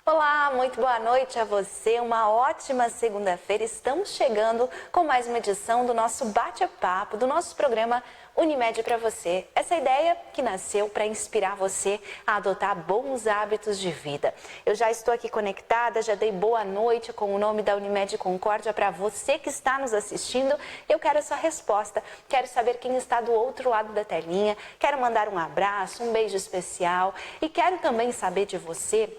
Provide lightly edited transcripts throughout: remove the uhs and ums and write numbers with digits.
Olá, muito boa noite a você, uma ótima segunda-feira. Estamos chegando com mais uma edição do nosso bate-papo, do nosso programa Unimed para você. Essa ideia que nasceu para inspirar você a adotar bons hábitos de vida. Eu já estou aqui conectada, já dei boa noite com o nome da Unimed Concórdia para você que está nos assistindo. Eu quero a sua resposta, quero saber quem está do outro lado da telinha, quero mandar um abraço, um beijo especial e quero também saber de você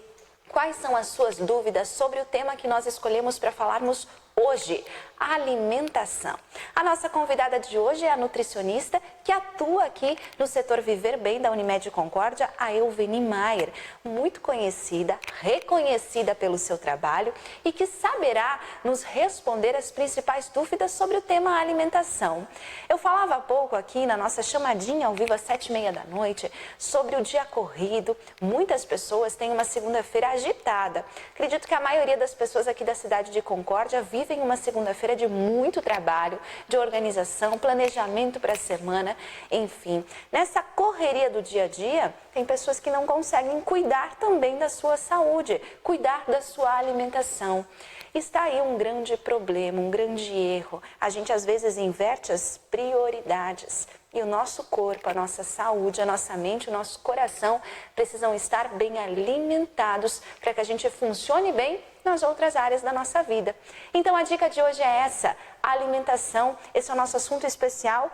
quais são as suas dúvidas sobre o tema que nós escolhemos para falarmos hoje, a alimentação. A nossa convidada de hoje é a nutricionista que atua aqui no setor Viver Bem da Unimed Concórdia, a Elveni Maier, muito conhecida, reconhecida pelo seu trabalho e que saberá nos responder as principais dúvidas sobre o tema alimentação. Eu falava há pouco aqui na nossa chamadinha ao vivo às 7h30 da noite sobre o dia corrido. Muitas pessoas têm uma segunda-feira agitada. Acredito que a maioria das pessoas aqui da cidade de Concórdia vivem uma segunda-feira de muito trabalho, de organização, planejamento para a semana, enfim. Nessa correria do dia a dia, tem pessoas que não conseguem cuidar também da sua saúde, cuidar da sua alimentação. Está aí um grande problema, um grande erro. A gente às vezes inverte as prioridades. E o nosso corpo, a nossa saúde, a nossa mente, o nosso coração precisam estar bem alimentados para que a gente funcione bem nas outras áreas da nossa vida. Então a dica de hoje é essa, a alimentação. Esse é o nosso assunto especial.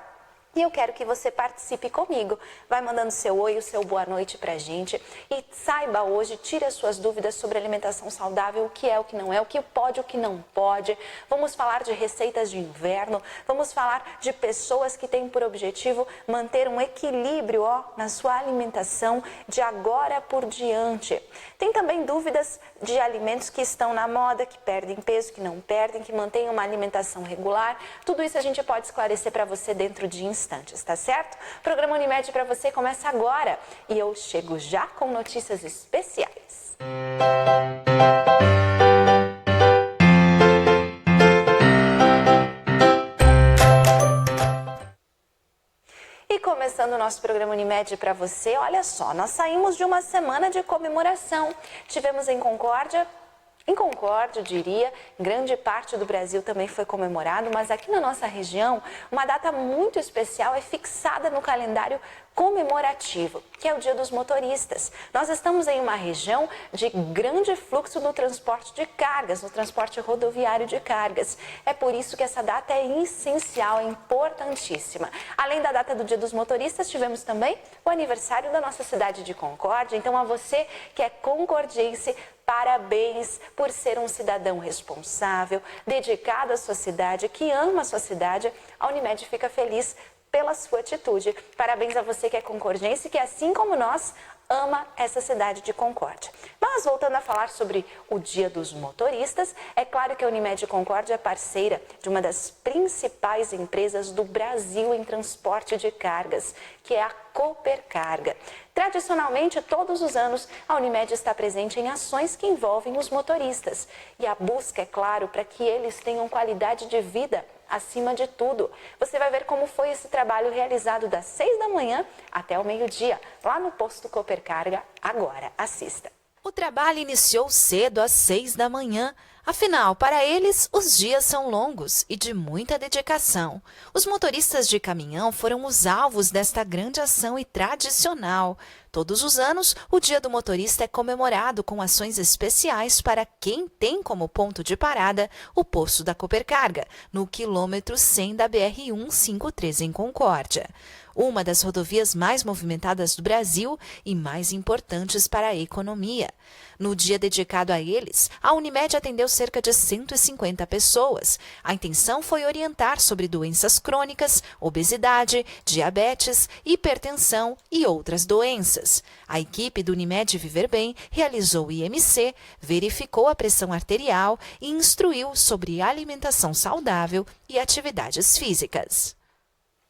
E eu quero que você participe comigo. Vai mandando seu oi, o seu boa noite pra gente. E saiba hoje, tire as suas dúvidas sobre alimentação saudável, o que é, o que não é, o que pode, o que não pode. Vamos falar de receitas de inverno, vamos falar de pessoas que têm por objetivo manter um equilíbrio na sua alimentação de agora por diante. Tem também dúvidas de alimentos que estão na moda, que perdem peso, que não perdem, que mantêm uma alimentação regular. Tudo isso a gente pode esclarecer para você dentro de instantes, tá certo? O programa Unimed para você começa agora e eu chego já com notícias especiais. E começando o nosso programa Unimed para você, olha só, nós saímos de uma semana de comemoração. Tivemos em Concórdia, eu diria, grande parte do Brasil também foi comemorado, mas aqui na nossa região, uma data muito especial é fixada no calendário comemorativo, que é o Dia dos Motoristas. Nós estamos em uma região de grande fluxo no transporte de cargas, no transporte rodoviário de cargas. É por isso que essa data é essencial, é importantíssima. Além da data do Dia dos Motoristas, tivemos também o aniversário da nossa cidade de Concórdia. Então, a você que é concordiense, parabéns por ser um cidadão responsável, dedicado à sua cidade, que ama a sua cidade. A Unimed fica feliz pela sua atitude. Parabéns a você que é concordiense, que assim como nós, ama essa cidade de Concórdia. Mas voltando a falar sobre o Dia dos Motoristas, é claro que a Unimed Concórdia é parceira de uma das principais empresas do Brasil em transporte de cargas, que é a Copercarga. Tradicionalmente, todos os anos, a Unimed está presente em ações que envolvem os motoristas. E a busca, é claro, para que eles tenham qualidade de vida acima de tudo. Você vai ver como foi esse trabalho realizado das 6 da manhã até o meio-dia, lá no posto Copercarga. Agora, assista. O trabalho iniciou cedo às 6 da manhã. Afinal, para eles, os dias são longos e de muita dedicação. Os motoristas de caminhão foram os alvos desta grande ação e tradicional. Todos os anos, o Dia do Motorista é comemorado com ações especiais para quem tem como ponto de parada o posto da Copercarga, no quilômetro 100 da BR-153 em Concórdia. Uma das rodovias mais movimentadas do Brasil e mais importantes para a economia. No dia dedicado a eles, a Unimed atendeu cerca de 150 pessoas. A intenção foi orientar sobre doenças crônicas, obesidade, diabetes, hipertensão e outras doenças. A equipe do Unimed Viver Bem realizou o IMC, verificou a pressão arterial e instruiu sobre alimentação saudável e atividades físicas.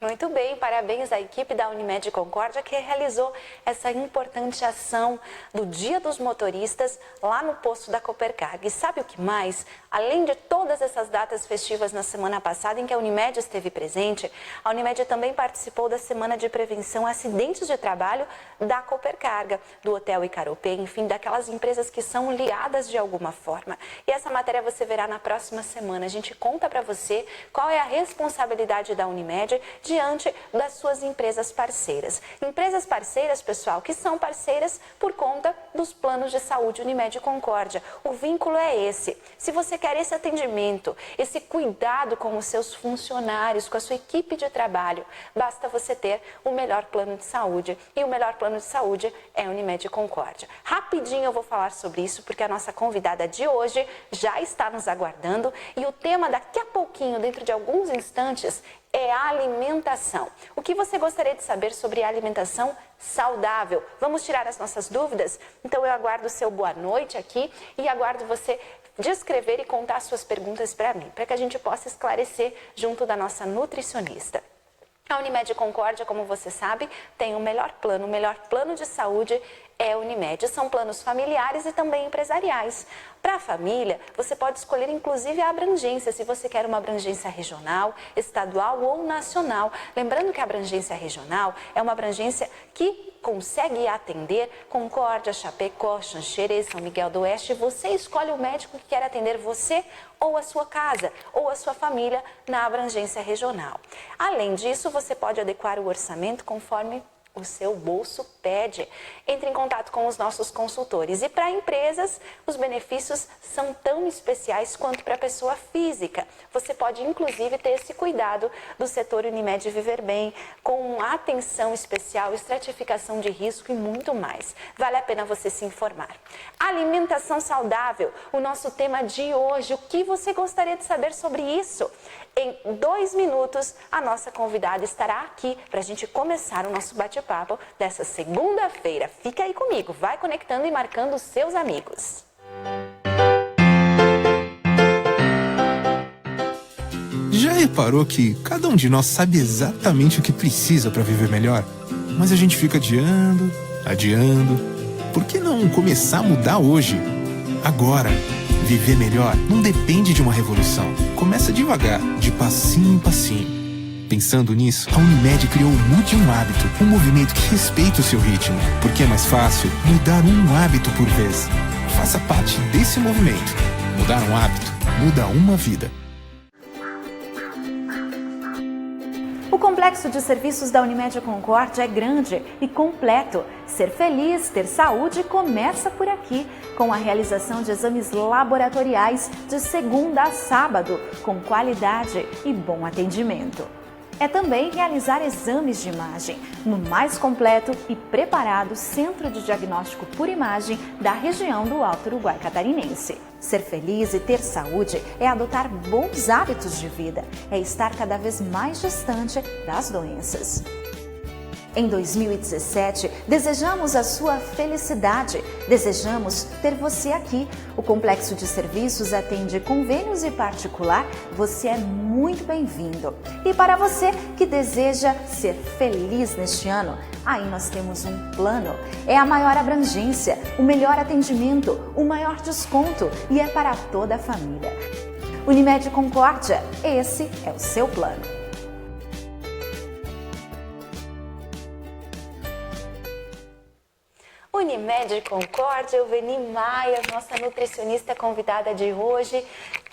Muito bem, parabéns à equipe da Unimed Concórdia que realizou essa importante ação do Dia dos Motoristas lá no posto da Copercarga. E sabe o que mais? Além de todas essas datas festivas na semana passada em que a Unimed esteve presente, a Unimed também participou da Semana de Prevenção a Acidentes de Trabalho da Copercarga, do Hotel Icaropê, enfim, daquelas empresas que são ligadas de alguma forma. E essa matéria você verá na próxima semana. A gente conta para você qual é a responsabilidade da Unimed diante das suas empresas parceiras. Empresas parceiras, pessoal, que são parceiras por conta dos planos de saúde Unimed Concórdia. O vínculo é esse. Se você quer esse atendimento, esse cuidado com os seus funcionários, com a sua equipe de trabalho, basta você ter o melhor plano de saúde. E o melhor plano de saúde é a Unimed Concórdia. Rapidinho eu vou falar sobre isso, porque a nossa convidada de hoje já está nos aguardando. E o tema daqui a pouquinho, dentro de alguns instantes, é a alimentação. O que você gostaria de saber sobre alimentação saudável? Vamos tirar as nossas dúvidas? Então eu aguardo o seu boa noite aqui e aguardo você descrever e contar suas perguntas para mim, para que a gente possa esclarecer junto da nossa nutricionista. A Unimed Concórdia, como você sabe, tem o melhor plano de saúde é a Unimed. São planos familiares e também empresariais. Para a família, você pode escolher inclusive a abrangência, se você quer uma abrangência regional, estadual ou nacional. Lembrando que a abrangência regional é uma abrangência que consegue atender Concórdia, Chapecó, Xanxerê, São Miguel do Oeste. Você escolhe o médico que quer atender você ou a sua casa ou a sua família na abrangência regional. Além disso, você pode adequar o orçamento conforme o seu bolso pede. Entre em contato com os nossos consultores. E para empresas, os benefícios são tão especiais quanto para a pessoa física. Você pode, inclusive, ter esse cuidado do setor Unimed Viver Bem, com atenção especial, estratificação de risco e muito mais. Vale a pena você se informar. Alimentação saudável, o nosso tema de hoje. O que você gostaria de saber sobre isso? Em 2 minutos, a nossa convidada estará aqui para a gente começar o nosso bate-papo dessa segunda-feira. Fica aí comigo, vai conectando e marcando os seus amigos. Já reparou que cada um de nós sabe exatamente o que precisa para viver melhor? Mas a gente fica adiando. Por que não começar a mudar hoje? Agora! Viver melhor não depende de uma revolução. Começa devagar, de passinho em passinho. Pensando nisso, a Unimed criou o Mude um Hábito, um movimento que respeita o seu ritmo, porque é mais fácil mudar um hábito por vez. Faça parte desse movimento. Mudar um hábito, muda uma vida. O complexo de serviços da Unimed Concórdia é grande e completo. Ser feliz, ter saúde começa por aqui, com a realização de exames laboratoriais de segunda a sábado, com qualidade e bom atendimento. É também realizar exames de imagem no mais completo e preparado Centro de Diagnóstico por Imagem da região do Alto Uruguai Catarinense. Ser feliz e ter saúde é adotar bons hábitos de vida, é estar cada vez mais distante das doenças. Em 2017, desejamos a sua felicidade, desejamos ter você aqui. O Complexo de Serviços atende convênios e particular, você é muito bem-vindo. E para você que deseja ser feliz neste ano, aí nós temos um plano. É a maior abrangência, o melhor atendimento, o maior desconto e é para toda a família. Unimed Concórdia, esse é o seu plano. Unimed Concórdia, Euveni Maia, nossa nutricionista convidada de hoje.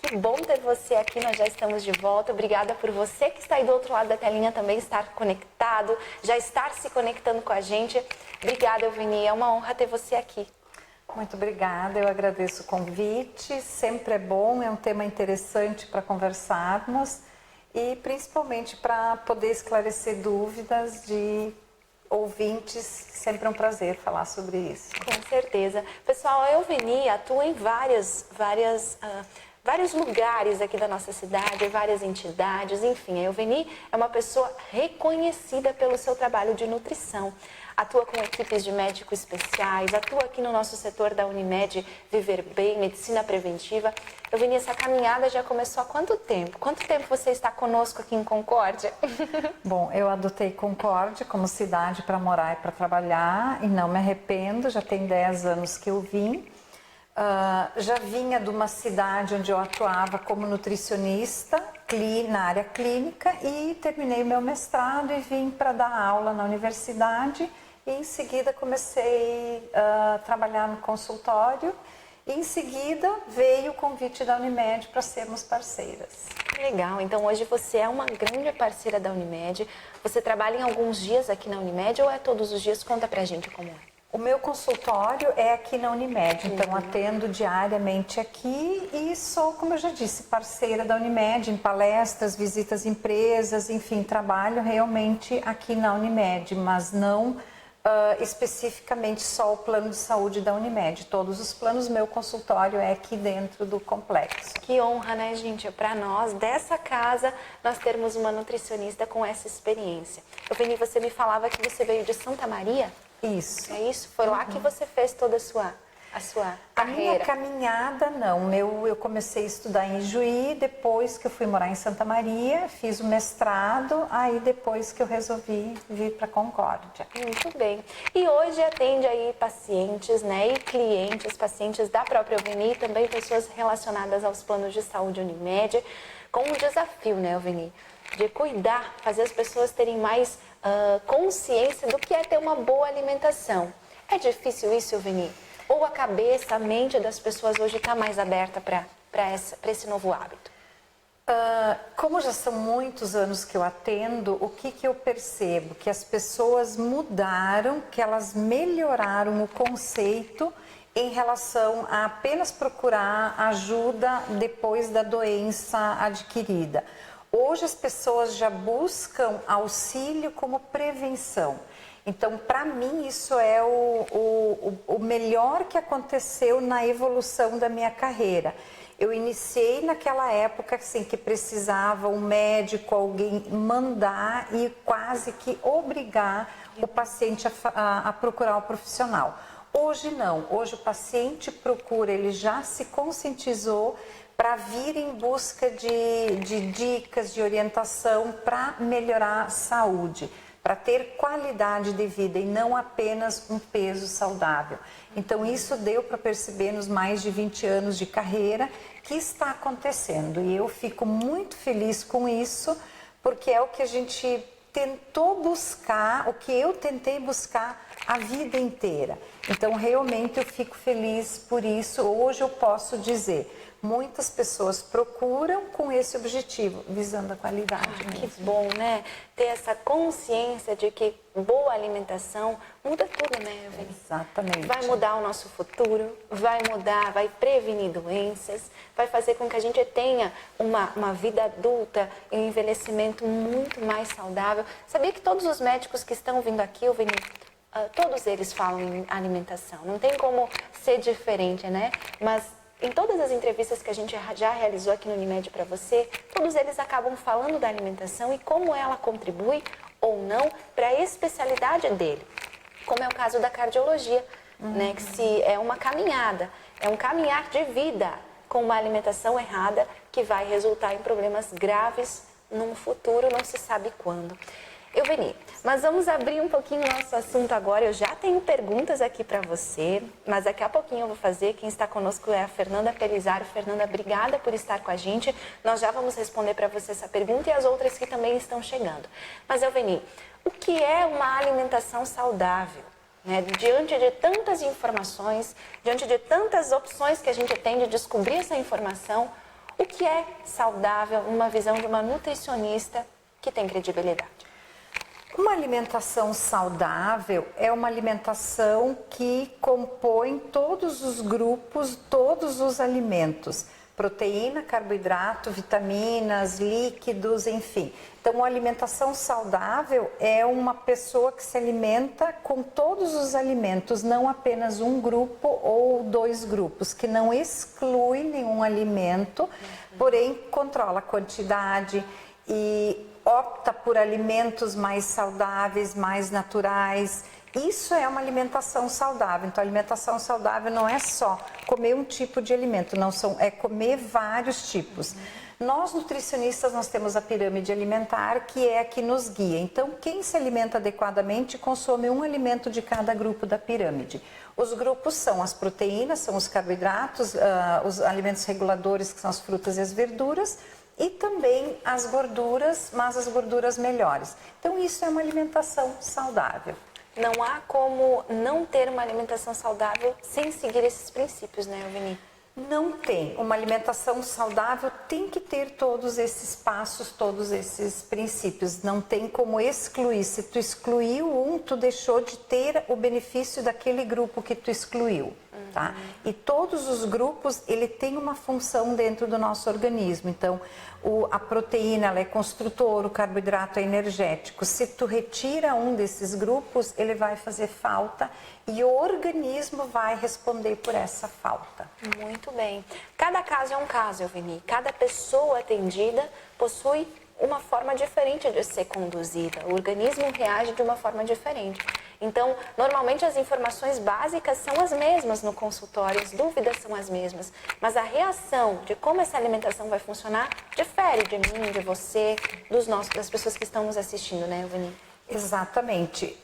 Que bom ter você aqui, nós já estamos de volta. Obrigada por você que está aí do outro lado da telinha também estar conectado, já estar se conectando com a gente. Obrigada, Euveni, é uma honra ter você aqui. Muito obrigada, eu agradeço o convite, sempre é bom, é um tema interessante para conversarmos e principalmente para poder esclarecer dúvidas de ouvintes, sempre é um prazer falar sobre isso. Com certeza. Pessoal, a Euveni atua em várias vários lugares aqui da nossa cidade, várias entidades, enfim. A Euveni é uma pessoa reconhecida pelo seu trabalho de nutrição. Atua com equipes de médicos especiais, atua aqui no nosso setor da Unimed Viver Bem, Medicina Preventiva. Euveni, essa caminhada já começou há quanto tempo? Quanto tempo você está conosco aqui em Concórdia? Bom, eu adotei Concórdia como cidade para morar e para trabalhar e não me arrependo, já tem 10 anos que eu vim. Já vinha de uma cidade onde eu atuava como nutricionista na área clínica e terminei meu mestrado e vim para dar aula na universidade e em seguida comecei a trabalhar no consultório e em seguida veio o convite da Unimed para sermos parceiras. Legal, então hoje você é uma grande parceira da Unimed, você trabalha em alguns dias aqui na Unimed ou é todos os dias? Conta pra gente como é. O meu consultório é aqui na Unimed, então atendo diariamente aqui e sou, como eu já disse, parceira da Unimed em palestras, visitas a empresas, enfim, trabalho realmente aqui na Unimed, mas não especificamente só o plano de saúde da Unimed. Todos os planos, meu consultório é aqui dentro do complexo. Que honra, né, gente? Para nós, dessa casa, nós termos uma nutricionista com essa experiência. Euveni, você me falava que você veio de Santa Maria? Isso. É isso? Foi lá que você fez toda a sua carreira? A minha caminhada, não. Eu comecei a estudar em Juí, depois que eu fui morar em Santa Maria, fiz o mestrado, aí depois que eu resolvi vir para Concórdia. Muito bem. E hoje atende aí pacientes, né, e clientes, pacientes da própria Euveni, também pessoas relacionadas aos planos de saúde Unimed, com um desafio, né, Euveni, de cuidar, fazer as pessoas terem mais consciência do que é ter uma boa alimentação. É difícil isso, Euveni? Ou a cabeça, a mente das pessoas hoje está mais aberta para esse novo hábito? Como já são muitos anos que eu atendo, o que eu percebo? Que as pessoas mudaram, que elas melhoraram o conceito em relação a apenas procurar ajuda depois da doença adquirida. Hoje as pessoas já buscam auxílio como prevenção. Então, para mim, isso é o melhor que aconteceu na evolução da minha carreira. Eu iniciei naquela época assim, que precisava um médico, alguém mandar e quase que obrigar o paciente a procurar um profissional. Hoje não, hoje o paciente procura, ele já se conscientizou para vir em busca de dicas, de orientação para melhorar a saúde, para ter qualidade de vida e não apenas um peso saudável. Então isso deu para perceber nos mais de 20 anos de carreira que está acontecendo e eu fico muito feliz com isso, porque é o que a gente tentou buscar, o que eu tentei buscar a vida inteira. Então realmente eu fico feliz por isso. Hoje eu posso dizer, muitas pessoas procuram com esse objetivo, visando a qualidade mesmo. Que bom, né? Ter essa consciência de que boa alimentação muda tudo, né, Euveni? Exatamente. Vai mudar o nosso futuro, vai mudar, vai prevenir doenças, vai fazer com que a gente tenha uma vida adulta e um envelhecimento muito mais saudável. Sabia que todos os médicos que estão vindo aqui, Euveni, todos eles falam em alimentação. Não tem como ser diferente, né? Mas em todas as entrevistas que a gente já realizou aqui no Unimed para você, todos eles acabam falando da alimentação e como ela contribui ou não para a especialidade dele. Como é o caso da cardiologia, né? Que se é uma caminhada, é um caminhar de vida com uma alimentação errada que vai resultar em problemas graves num futuro, não se sabe quando. Euveni, mas vamos abrir um pouquinho o nosso assunto agora. Eu já tenho perguntas aqui para você, mas daqui a pouquinho eu vou fazer. Quem está conosco é a Fernanda Pelizaro. Fernanda, obrigada por estar com a gente. Nós já vamos responder para você essa pergunta e as outras que também estão chegando. Mas, Euveni, o que é uma alimentação saudável? Né? Diante de tantas informações, diante de tantas opções que a gente tem de descobrir essa informação, o que é saudável numa visão de uma nutricionista que tem credibilidade? Uma alimentação saudável é uma alimentação que compõe todos os grupos, todos os alimentos, proteína, carboidrato, vitaminas, líquidos, enfim. Então, uma alimentação saudável é uma pessoa que se alimenta com todos os alimentos, não apenas um grupo ou 2 grupos, que não exclui nenhum alimento, porém controla a quantidade e opta por alimentos mais saudáveis, mais naturais. Isso é uma alimentação saudável. Então, a alimentação saudável não é só comer um tipo de alimento, é comer vários tipos. Nós, nutricionistas, nós temos a pirâmide alimentar, que é a que nos guia. Então, quem se alimenta adequadamente consome um alimento de cada grupo da pirâmide. Os grupos são as proteínas, são os carboidratos, os alimentos reguladores, que são as frutas e as verduras, e também as gorduras, mas as gorduras melhores. Então, isso é uma alimentação saudável. Não há como não ter uma alimentação saudável sem seguir esses princípios, né, Elvini? Não tem. Uma alimentação saudável tem que ter todos esses passos, todos esses princípios. Não tem como excluir. Se tu excluiu um, tu deixou de ter o benefício daquele grupo que tu excluiu, tá? E todos os grupos, ele tem uma função dentro do nosso organismo. Então, a proteína, ela é construtor, o carboidrato é energético. Se tu retira um desses grupos, ele vai fazer falta e o organismo vai responder por essa falta. Muito bem. Cada caso é um caso, Elvini. Cada pessoa atendida possui uma forma diferente de ser conduzida. O organismo reage de uma forma diferente. Então, normalmente as informações básicas são as mesmas no consultório, as dúvidas são as mesmas, mas a reação de como essa alimentação vai funcionar difere de mim, de você, das pessoas que estão nos assistindo, né, Elvini? Exatamente.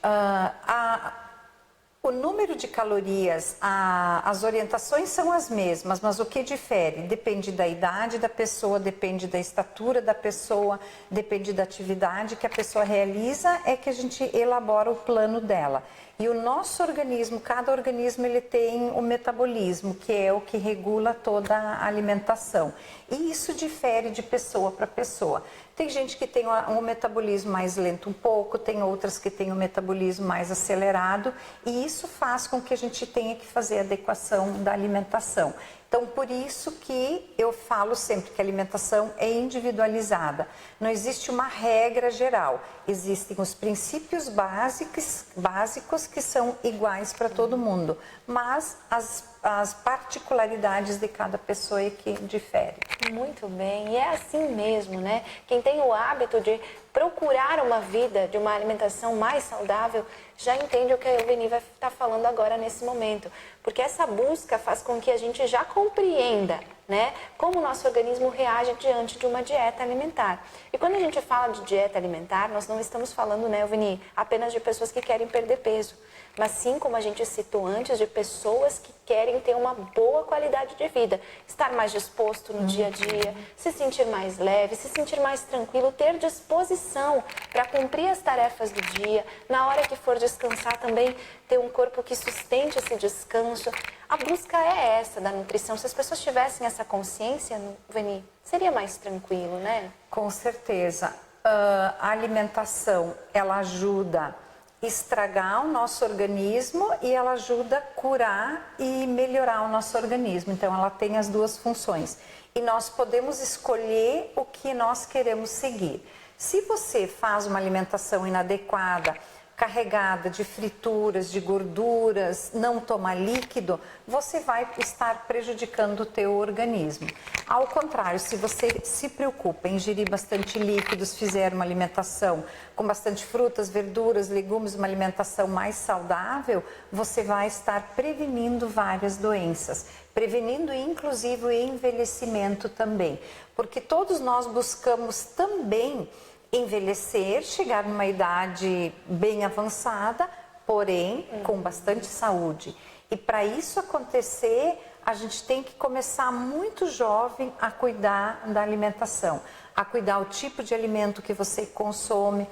O número de calorias, as orientações são as mesmas, mas o que difere? Depende da idade da pessoa, depende da estatura da pessoa, depende da atividade que a pessoa realiza, é que a gente elabora o plano dela. E o nosso organismo, cada organismo, ele tem o metabolismo, que é o que regula toda a alimentação. E isso difere de pessoa para pessoa. Tem gente que tem um metabolismo mais lento um pouco, tem outras que têm um metabolismo mais acelerado, e isso faz com que a gente tenha que fazer a adequação da alimentação. Então, por isso que eu falo sempre que a alimentação é individualizada. Não existe uma regra geral. Existem os princípios básicos que são iguais para todo mundo, mas as particularidades de cada pessoa é que diferem. Muito bem, e é assim mesmo, né? Quem tem o hábito de procurar uma vida de uma alimentação mais saudável já entende o que a Elvini vai estar falando agora nesse momento, porque essa busca faz com que a gente já compreenda, né, como o nosso organismo reage diante de uma dieta alimentar. E quando a gente fala de dieta alimentar, nós não estamos falando, né, Elvini, apenas de pessoas que querem perder peso, mas sim, como a gente citou antes, de pessoas que querem ter uma boa qualidade de vida, estar mais disposto no dia a dia, se sentir mais leve, se sentir mais tranquilo, ter disposição para cumprir as tarefas do dia, na hora que for descansar também ter um corpo que sustente esse descanso. A busca é essa da nutrição. Se as pessoas tivessem essa consciência, Veni, seria mais tranquilo, né? Com certeza. A alimentação, ela ajuda a estragar o nosso organismo e ela ajuda a curar e melhorar o nosso organismo. Então, ela tem as duas funções. E nós podemos escolher o que nós queremos seguir. Se você faz uma alimentação inadequada, carregada de frituras, de gorduras, não toma líquido, você vai estar prejudicando o teu organismo. Ao contrário, se você se preocupa em ingerir bastante líquidos, fizer uma alimentação com bastante frutas, verduras, legumes, uma alimentação mais saudável, você vai estar prevenindo várias doenças, prevenindo inclusive o envelhecimento também, porque todos nós buscamos também envelhecer, chegar numa idade bem avançada, porém com bastante saúde. E para isso acontecer, a gente tem que começar muito jovem a cuidar da alimentação, a cuidar o tipo de alimento que você consome.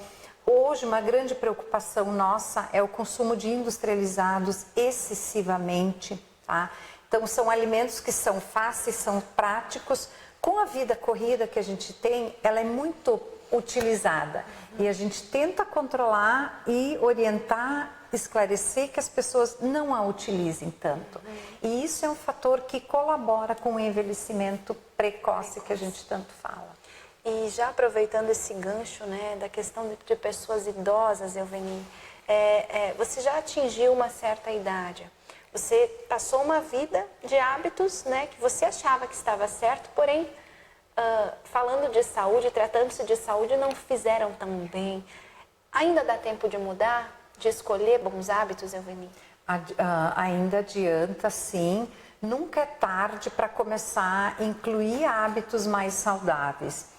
Hoje, uma grande preocupação nossa é o consumo de industrializados excessivamente, tá? Então, são alimentos que são fáceis, são práticos. Com a vida corrida que a gente tem, ela é muito utilizada. E a gente tenta controlar e orientar, esclarecer que as pessoas não a utilizem tanto. E isso é um fator que colabora com o envelhecimento precoce que a gente tanto fala. E já aproveitando esse gancho, né, da questão de pessoas idosas, Elveni, você já atingiu uma certa idade. Você passou uma vida de hábitos, né, que você achava que estava certo, porém, falando de saúde, tratando-se de saúde, não fizeram tão bem. Ainda dá tempo de mudar, de escolher bons hábitos, Elveni? Ainda adianta, sim. Nunca é tarde para começar a incluir hábitos mais saudáveis.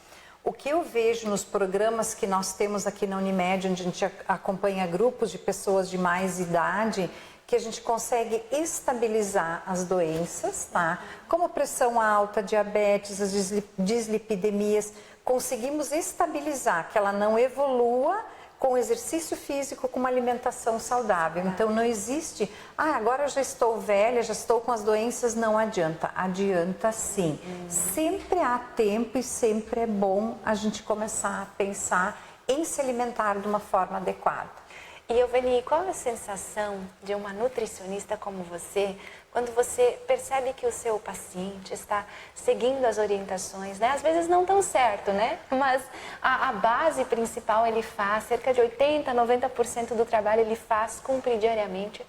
O que eu vejo nos programas que nós temos aqui na Unimed, onde a gente acompanha grupos de pessoas de mais idade, que a gente consegue estabilizar as doenças, tá? Como pressão alta, diabetes, as dislipidemias, conseguimos estabilizar, que ela não evolua com exercício físico, com uma alimentação saudável. Então não existe, agora eu já estou velha, já estou com as doenças, não adianta. Adianta sim. Sempre há tempo e sempre é bom a gente começar a pensar em se alimentar de uma forma adequada. E Elveni, qual é a sensação de uma nutricionista como você, quando você percebe que o seu paciente está seguindo as orientações, né? Às vezes não tão certo, né? Mas a base principal ele faz, cerca de 80%, 90% do trabalho ele faz, cumpre diariamente.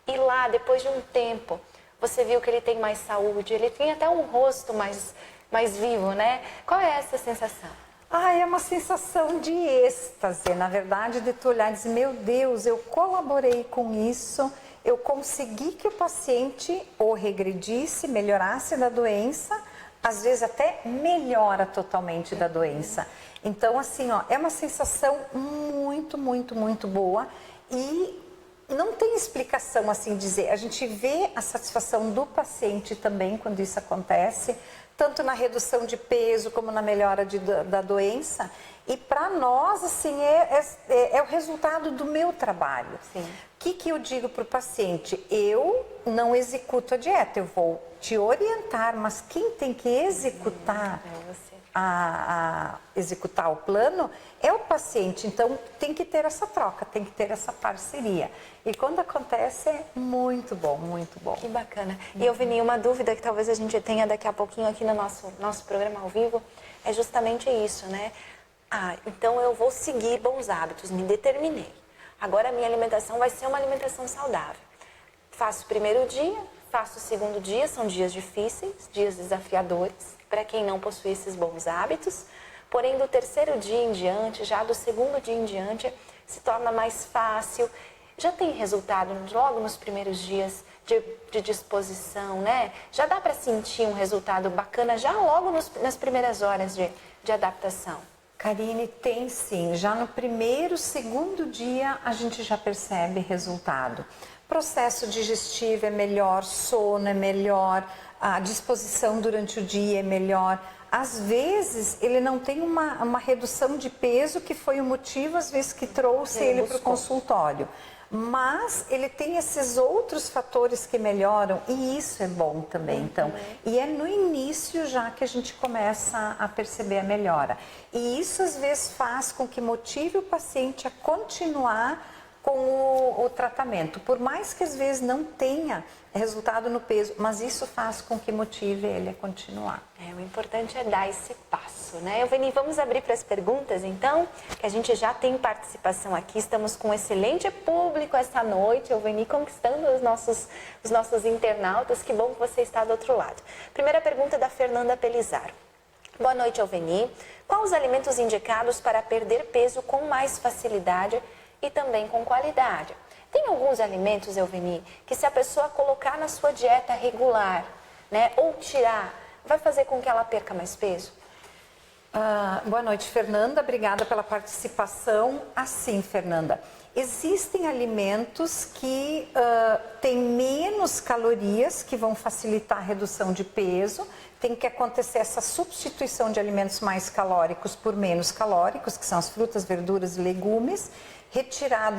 E lá, depois de um tempo, você viu que ele tem mais saúde, ele tem até um rosto mais vivo, né? Qual é essa sensação? É uma sensação de êxtase, na verdade, de tu olhar e dizer, meu Deus, eu colaborei com isso, eu consegui que o paciente ou regredisse, melhorasse da doença, às vezes até melhora totalmente da doença. Então, assim, é uma sensação muito, muito, muito boa e não tem explicação, assim dizer. A gente vê a satisfação do paciente também quando isso acontece, tanto na redução de peso como na melhora da doença. E para nós, assim, é o resultado do meu trabalho. O que eu digo para o paciente? Eu não executo a dieta, eu vou te orientar, mas quem tem que executar executar o plano é o paciente. Então tem que ter essa troca, tem que ter essa parceria. E quando acontece é muito bom, muito bom. Que bacana. E Elveni, uma dúvida que talvez a gente tenha daqui a pouquinho aqui no nosso programa ao vivo é justamente isso, né? Então eu vou seguir bons hábitos, me determinei. Agora a minha alimentação vai ser uma alimentação saudável. Faço o primeiro dia, faço o segundo dia, são dias difíceis, dias desafiadores para quem não possui esses bons hábitos. Porém, do terceiro dia em diante, já do segundo dia em diante, se torna mais fácil. Já tem resultado logo nos primeiros dias de disposição, né? Já dá para sentir um resultado bacana já logo nas primeiras horas de adaptação. Karine, tem sim. Já no primeiro, segundo dia, a gente já percebe resultado. Processo digestivo é melhor, sono é melhor, a disposição durante o dia é melhor. Às vezes, ele não tem uma redução de peso que foi o motivo, às vezes, que trouxe ele para o consultório. Mas ele tem esses outros fatores que melhoram e isso é bom também, então. E é no início já que a gente começa a perceber a melhora. E isso às vezes faz com que motive o paciente a continuar com o tratamento. Por mais que às vezes não tenha resultado no peso, mas isso faz com que motive ele a continuar. O importante é dar esse passo, né? Elveni, vamos abrir para as perguntas, então, que a gente já tem participação aqui, estamos com um excelente público esta noite, Elveni conquistando os nossos internautas, que bom que você está do outro lado. Primeira pergunta da Fernanda Pelizaro. Boa noite, Elveni. Quais os alimentos indicados para perder peso com mais facilidade e também com qualidade? Tem alguns alimentos, Elveni, que se a pessoa colocar na sua dieta regular, né, ou tirar, vai fazer com que ela perca mais peso? Boa noite, Fernanda. Obrigada pela participação. Assim, Fernanda, existem alimentos que têm menos calorias, que vão facilitar a redução de peso. Tem que acontecer essa substituição de alimentos mais calóricos por menos calóricos, que são as frutas, verduras e legumes. retirar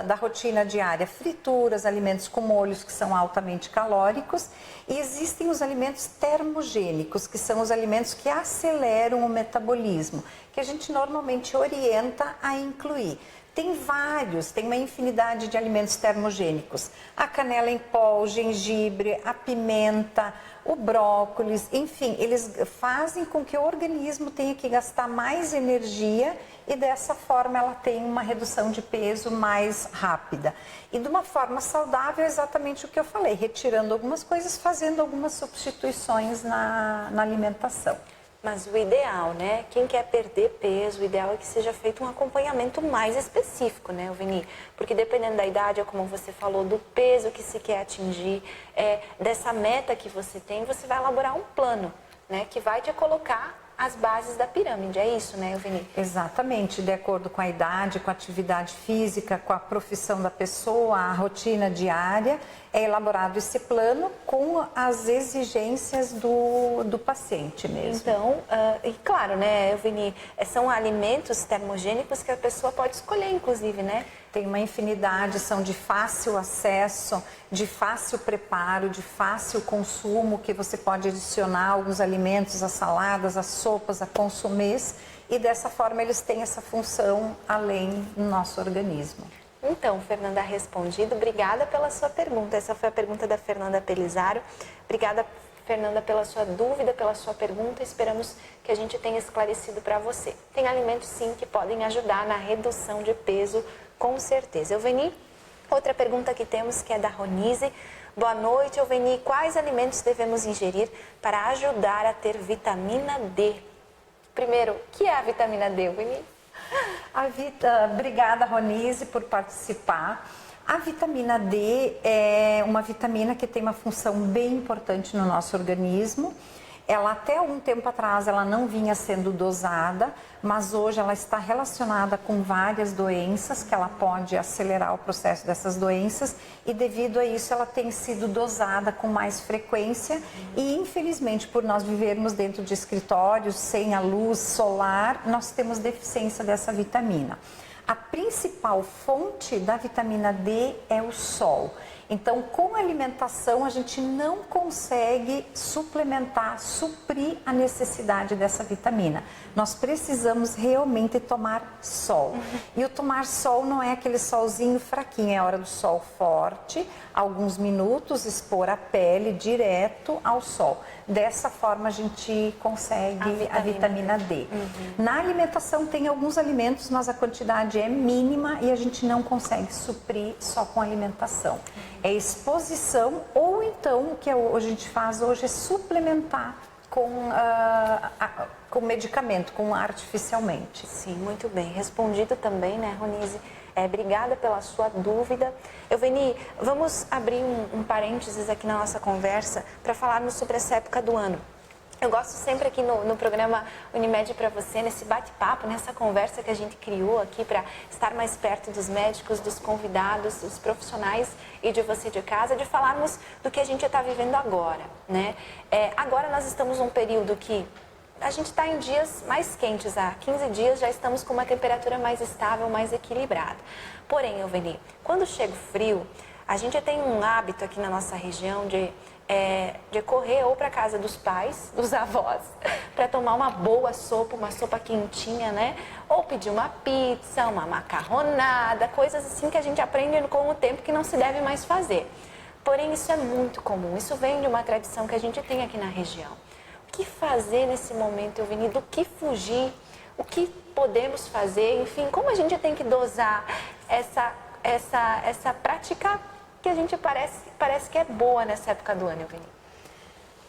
da rotina diária frituras, alimentos com molhos que são altamente calóricos, e existem os alimentos termogênicos, que são os alimentos que aceleram o metabolismo, que a gente normalmente orienta a incluir. Tem vários, tem uma infinidade de alimentos termogênicos. A canela em pó, o gengibre, a pimenta, o brócolis, enfim, eles fazem com que o organismo tenha que gastar mais energia e dessa forma ela tem uma redução de peso mais rápida. E de uma forma saudável é exatamente o que eu falei, retirando algumas coisas, fazendo algumas substituições na alimentação. Mas o ideal, né? Quem quer perder peso, o ideal é que seja feito um acompanhamento mais específico, né, Veni? Porque dependendo da idade, é como você falou, do peso que se quer atingir, dessa meta que você tem, você vai elaborar um plano, né? Que vai te colocar as bases da pirâmide, é isso, né, Veni? Exatamente, de acordo com a idade, com a atividade física, com a profissão da pessoa, a rotina diária, é elaborado esse plano com as exigências do paciente mesmo. Então, e claro, né, Veni, são alimentos termogênicos que a pessoa pode escolher, inclusive, né? Tem uma infinidade, são de fácil acesso, de fácil preparo, de fácil consumo, que você pode adicionar alguns alimentos, as saladas, as sopas, a consumês, e dessa forma eles têm essa função além no nosso organismo. Então, Fernanda, respondido. Obrigada pela sua pergunta. Essa foi a pergunta da Fernanda Pelizaro. Obrigada, Fernanda, pela sua dúvida, pela sua pergunta. Esperamos que a gente tenha esclarecido para você. Tem alimentos, sim, que podem ajudar na redução de peso, com certeza. Euveni, outra pergunta que temos, que é da Ronise. Boa noite, Euveni. Quais alimentos devemos ingerir para ajudar a ter vitamina D? Primeiro, o que é a vitamina D, Euveni? Obrigada, Ronise, por participar. A vitamina D é uma vitamina que tem uma função bem importante no nosso organismo. Ela até um tempo atrás ela não vinha sendo dosada, mas hoje ela está relacionada com várias doenças, que ela pode acelerar o processo dessas doenças, e devido a isso ela tem sido dosada com mais frequência, e infelizmente por nós vivermos dentro de escritórios sem a luz solar, nós temos deficiência dessa vitamina. A principal fonte da vitamina D é o sol. Então, com a alimentação, a gente não consegue suplementar, suprir a necessidade dessa vitamina. Nós precisamos realmente tomar sol. E o tomar sol não é aquele solzinho fraquinho, é a hora do sol forte, alguns minutos, expor a pele direto ao sol. Dessa forma, a gente consegue a vitamina D. Na alimentação, tem alguns alimentos, mas a quantidade é mínima e a gente não consegue suprir só com alimentação. É exposição, ou então o que a gente faz hoje é suplementar com medicamento, artificialmente. Sim, muito bem. Respondido também, né, Ronise? Obrigada pela sua dúvida. Euveni, vamos abrir um parênteses aqui na nossa conversa para falarmos sobre essa época do ano. Eu gosto sempre aqui no programa Unimed para você, nesse bate-papo, nessa conversa que a gente criou aqui para estar mais perto dos médicos, dos convidados, dos profissionais e de você de casa, de falarmos do que a gente está vivendo agora, né? Agora nós estamos num período que a gente está em dias mais quentes, há 15 dias já estamos com uma temperatura mais estável, mais equilibrada. Porém, Euveni, quando chega o frio, a gente tem um hábito aqui na nossa região de correr ou para casa dos pais, dos avós, para tomar uma boa sopa, uma sopa quentinha, né? Ou pedir uma pizza, uma macarronada, coisas assim que a gente aprende com o tempo que não se deve mais fazer. Porém, isso é muito comum, isso vem de uma tradição que a gente tem aqui na região. O que fazer nesse momento, Euveni? Do que fugir? O que podemos fazer? Enfim, como a gente tem que dosar essa prática que a gente parece que é boa nessa época do ano, Euveni?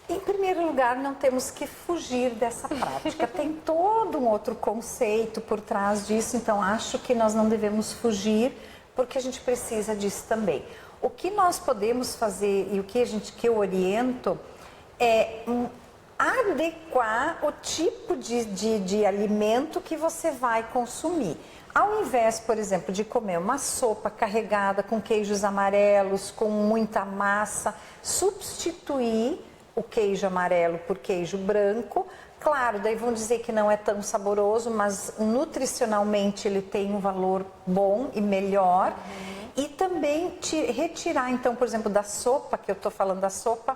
Em primeiro lugar, não temos que fugir dessa prática. Tem todo um outro conceito por trás disso, então acho que nós não devemos fugir, porque a gente precisa disso também. O que nós podemos fazer e o que eu oriento é adequar o tipo de alimento que você vai consumir. Ao invés, por exemplo, de comer uma sopa carregada com queijos amarelos, com muita massa, substituir o queijo amarelo por queijo branco, Claro, daí vão dizer que não é tão saboroso, mas nutricionalmente ele tem um valor bom e melhor. E também retirar, então, por exemplo, da sopa, que eu estou falando da sopa,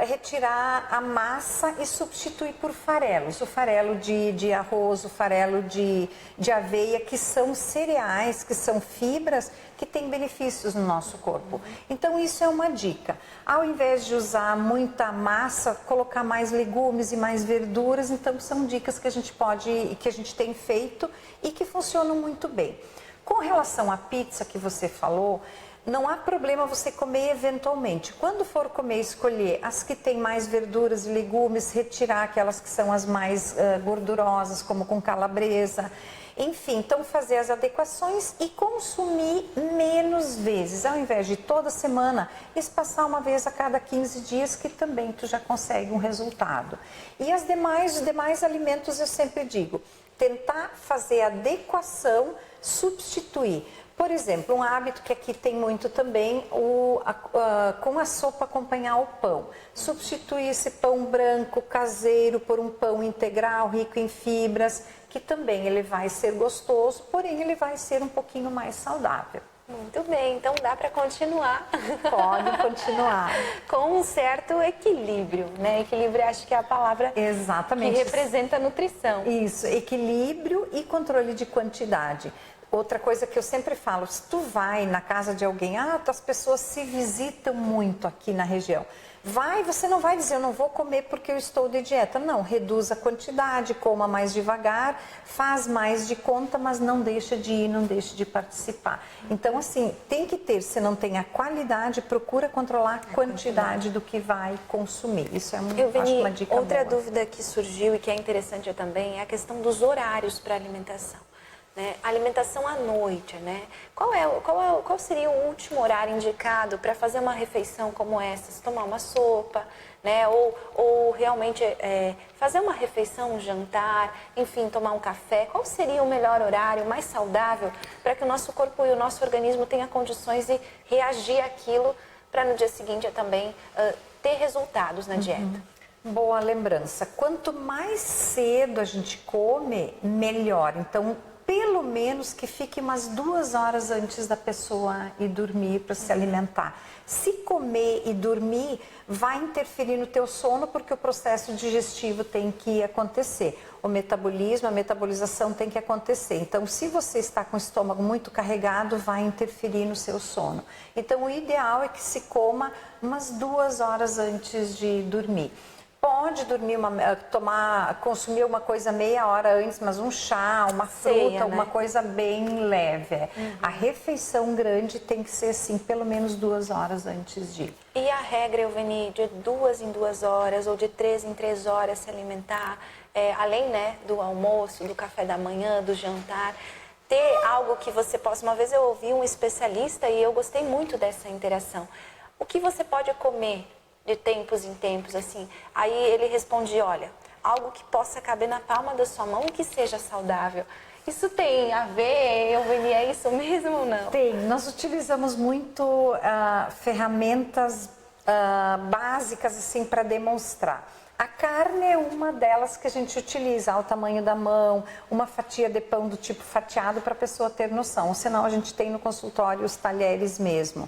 retirar a massa e substituir por farelos. O farelo de arroz, o farelo de aveia, que são cereais, que são fibras, que têm benefícios no nosso corpo. Então, isso é uma dica. Ao invés de usar muita massa, colocar mais legumes e mais verduras. Então, são dicas que a gente tem feito e que funcionam muito bem. Com relação à pizza que você falou, não há problema você comer eventualmente. Quando for comer, escolher as que têm mais verduras e legumes, retirar aquelas que são as mais gordurosas, como com calabresa. Enfim, então fazer as adequações e consumir menos vezes. Ao invés de toda semana, espaçar uma vez a cada 15 dias, que também tu já consegue um resultado. E os demais alimentos, eu sempre digo, tentar fazer adequação, substituir. Por exemplo, um hábito que aqui tem muito também, com a sopa acompanhar o pão. Substituir esse pão branco caseiro por um pão integral, rico em fibras, que também ele vai ser gostoso, porém ele vai ser um pouquinho mais saudável. Muito bem, então dá para continuar. Pode continuar. Com um certo equilíbrio, né? Equilíbrio acho que é a palavra Exatamente. que representa a nutrição. Isso, equilíbrio e controle de quantidade. Outra coisa que eu sempre falo, se tu vai na casa de alguém, as pessoas se visitam muito aqui na região. Você não vai dizer, eu não vou comer porque eu estou de dieta. Não, reduz a quantidade, coma mais devagar, faz mais de conta, mas não deixa de ir, não deixa de participar. Então, assim, tem que ter, se não tem a qualidade, procura controlar a quantidade do que vai consumir. Isso é acho uma dica outra boa. dúvida que surgiu e que é interessante também é a questão dos horários para alimentação. Né? Alimentação à noite, né? Qual seria o último horário indicado para fazer uma refeição como essa? Se tomar uma sopa, né? Ou realmente fazer uma refeição, um jantar, enfim, tomar um café. Qual seria o melhor horário, mais saudável, para que o nosso corpo e o nosso organismo tenham condições de reagir àquilo para no dia seguinte também ter resultados na dieta? Boa lembrança. Quanto mais cedo a gente come, melhor. Então, pelo menos que fique umas 2 horas antes da pessoa ir dormir para se alimentar. Se comer e dormir, vai interferir no teu sono, porque o processo digestivo tem que acontecer. O metabolismo, a metabolização tem que acontecer. Então, se você está com o estômago muito carregado, vai interferir no seu sono. Então, o ideal é que se coma umas 2 horas antes de dormir. Pode dormir, consumir uma coisa meia hora antes, mas um chá, uma fruta, alguma coisa bem leve. A refeição grande tem que ser assim, pelo menos 2 horas antes de ir. E a regra, Euveni, de 2 em 2 horas ou de 3 em 3 horas se alimentar, além, né, do almoço, do café da manhã, do jantar, ter algo que você possa... Uma vez eu ouvi um especialista e eu gostei muito dessa interação. O que você pode comer de tempos em tempos, assim? Aí ele respondia, olha, algo que possa caber na palma da sua mão e que seja saudável. Isso tem a ver, Euveni, é isso mesmo ou não? Tem, nós utilizamos muito ferramentas básicas assim para demonstrar. A carne é uma delas que a gente utiliza, ao tamanho da mão, uma fatia de pão do tipo fatiado para a pessoa ter noção, senão a gente tem no consultório os talheres mesmo.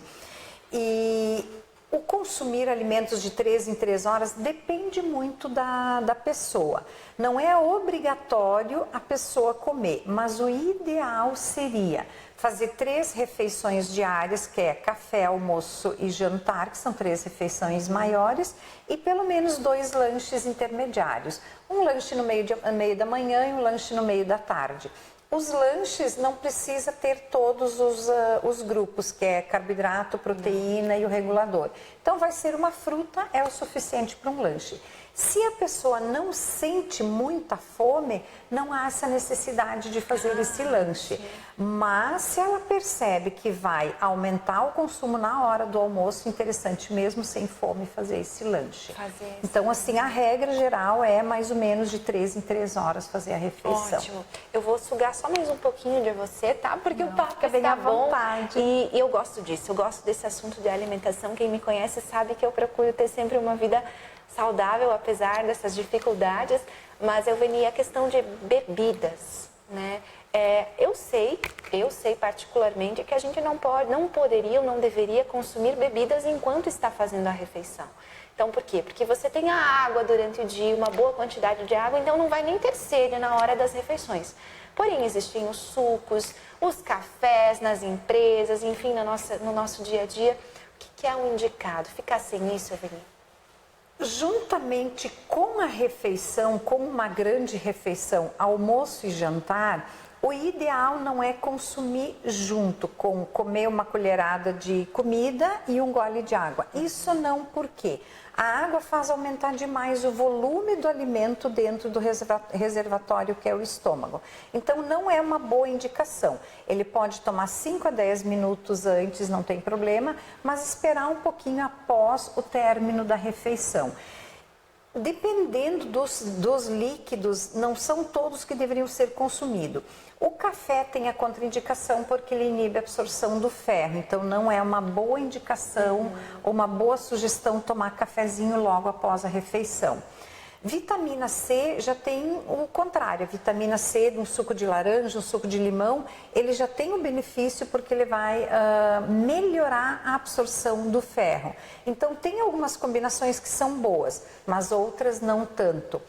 E o consumir alimentos de 3 em 3 horas depende muito da pessoa. Não é obrigatório a pessoa comer, mas o ideal seria fazer 3 refeições diárias, que é café, almoço e jantar, que são 3 refeições maiores, e pelo menos 2 lanches intermediários. Um lanche no meio da manhã e um lanche no meio da tarde. Os lanches não precisa ter todos os grupos, que é carboidrato, proteína e o regulador. Então, vai ser uma fruta, é o suficiente para um lanche. Se a pessoa não sente muita fome, não há essa necessidade de fazer esse lanche. Mas se ela percebe que vai aumentar o consumo na hora do almoço, interessante mesmo sem fome fazer esse lanche. Então, assim, a regra geral é mais ou menos de 3 em 3 horas fazer a refeição. Ótimo. Eu vou sugar só mais um pouquinho de você, tá? Porque o papo fica bem está à vontade. E eu gosto disso, eu gosto desse assunto de alimentação. Quem me conhece sabe que eu procuro ter sempre uma vida saudável, apesar dessas dificuldades. Mas, Elveni, a questão de bebidas, né? Eu sei particularmente que a gente não poderia ou não deveria consumir bebidas enquanto está fazendo a refeição. Então, por quê? Porque você tem a água durante o dia, uma boa quantidade de água, então não vai nem ter sede na hora das refeições. Porém, existem os sucos, os cafés nas empresas, enfim, no nosso dia a dia. O que é um indicado? Ficar sem isso, Elveni? Juntamente com a refeição, com uma grande refeição, almoço e jantar, o ideal não é consumir junto com comer uma colherada de comida e um gole de água. Isso não, por quê? A água faz aumentar demais o volume do alimento dentro do reservatório, que é o estômago. Então, não é uma boa indicação. Ele pode tomar 5 a 10 minutos antes, não tem problema, mas esperar um pouquinho após o término da refeição. Dependendo dos líquidos, não são todos que deveriam ser consumidos. O café tem a contraindicação porque ele inibe a absorção do ferro, então não é uma boa indicação ou uma boa sugestão tomar cafezinho logo após a refeição. Vitamina C já tem o contrário, a vitamina C de um suco de laranja, um suco de limão, ele já tem um benefício porque ele vai melhorar a absorção do ferro. Então tem algumas combinações que são boas, mas outras não tanto.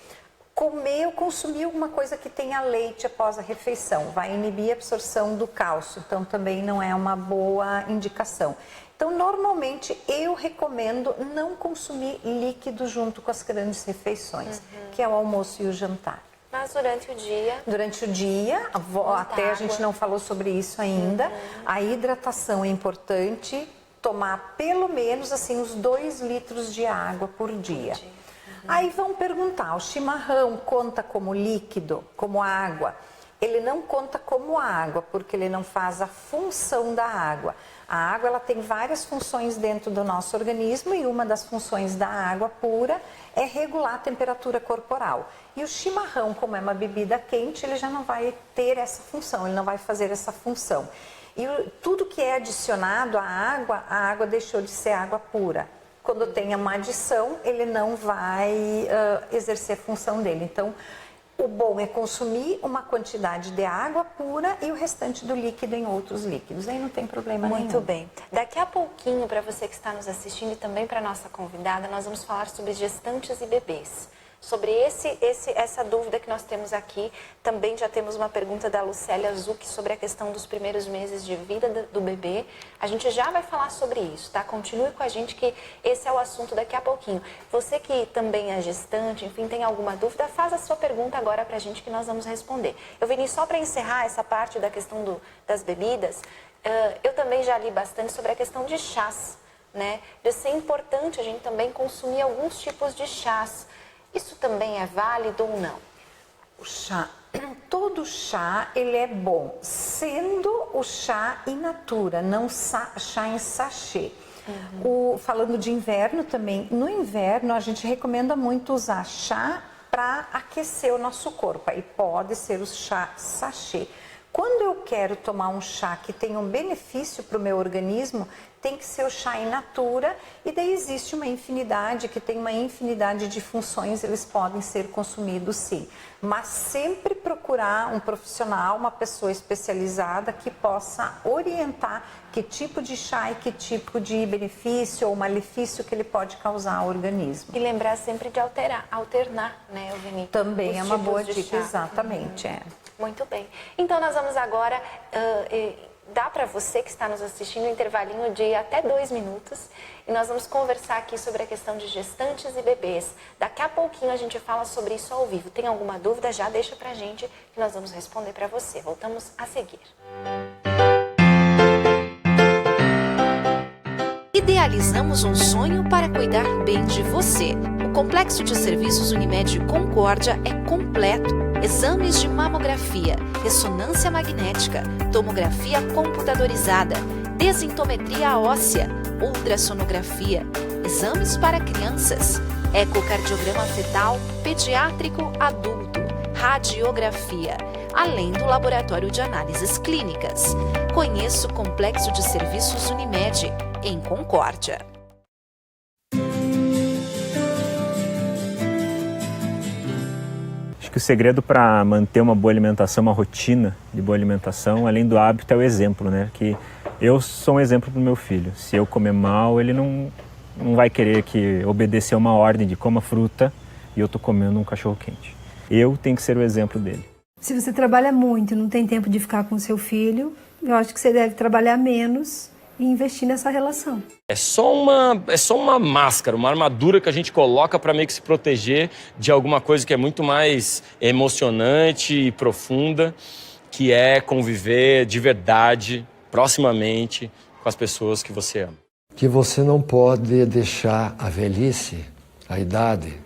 Comer ou consumir alguma coisa que tenha leite após a refeição, vai inibir a absorção do cálcio, então também não é uma boa indicação. Então, normalmente, eu recomendo não consumir líquido junto com as grandes refeições, que é o almoço e o jantar. Mas durante o dia? Durante o dia, até a gente não falou sobre isso ainda, a hidratação é importante, tomar pelo menos assim uns 2 litros de água por dia. Aí vão perguntar, o chimarrão conta como líquido, como água? Ele não conta como água, porque ele não faz a função da água. A água ela tem várias funções dentro do nosso organismo e uma das funções da água pura é regular a temperatura corporal. E o chimarrão, como é uma bebida quente, ele já não vai ter essa função, ele não vai fazer essa função. E tudo que é adicionado à água, a água deixou de ser água pura. Quando tem uma adição, ele não vai exercer a função dele. Então, o bom é consumir uma quantidade de água pura e o restante do líquido em outros líquidos. Aí não tem problema nenhum. Muito bem. Daqui a pouquinho, para você que está nos assistindo e também para a nossa convidada, nós vamos falar sobre gestantes e bebês. Sobre essa dúvida que nós temos aqui, também já temos uma pergunta da Lucélia Zucchi sobre a questão dos primeiros meses de vida do bebê. A gente já vai falar sobre isso, tá? Continue com a gente que esse é o assunto daqui a pouquinho. Você que também é gestante, enfim, tem alguma dúvida, faz a sua pergunta agora pra gente que nós vamos responder. Eu vim só para encerrar essa parte da questão das bebidas, eu também já li bastante sobre a questão de chás, né? De ser importante a gente também consumir alguns tipos de chás. Isso também é válido ou não? O chá, todo chá ele é bom, sendo o chá in natura, não chá em sachê. Falando de inverno também, no inverno a gente recomenda muito usar chá para aquecer o nosso corpo, aí pode ser o chá sachê. Quando eu quero tomar um chá que tenha um benefício para o meu organismo, tem que ser o chá in natura e daí existe uma infinidade, que tem uma infinidade de funções, eles podem ser consumidos sim. Mas sempre procurar um profissional, uma pessoa especializada que possa orientar que tipo de chá e que tipo de benefício ou malefício que ele pode causar ao organismo. E lembrar sempre de alternar, né, Elveni? Também é uma boa dica, exatamente. Muito bem. Então nós vamos agora, dá para você que está nos assistindo um intervalinho de até 2 minutos e nós vamos conversar aqui sobre a questão de gestantes e bebês. Daqui a pouquinho a gente fala sobre isso ao vivo. Tem alguma dúvida? Já deixa pra gente que nós vamos responder para você. Voltamos a seguir. Idealizamos um sonho para cuidar bem de você. O Complexo de Serviços Unimed Concórdia é completo. Exames de mamografia, ressonância magnética, tomografia computadorizada, desintometria óssea, ultrassonografia, exames para crianças, ecocardiograma fetal, pediátrico adulto, radiografia, além do laboratório de análises clínicas. Conheça o Complexo de Serviços Unimed, em Concórdia. que o segredo para manter uma boa alimentação, uma rotina de boa alimentação, além do hábito, é o exemplo, né? Que eu sou um exemplo para o meu filho. Se eu comer mal, ele não vai querer obedecer uma ordem de coma fruta e eu estou comendo um cachorro-quente. Eu tenho que ser o exemplo dele. Se você trabalha muito e não tem tempo de ficar com seu filho, eu acho que você deve trabalhar menos e investir nessa relação. É só uma máscara, uma armadura que a gente coloca para meio que se proteger de alguma coisa que é muito mais emocionante e profunda, que é conviver de verdade, proximamente, com as pessoas que você ama. Que você não pode deixar a velhice, a idade,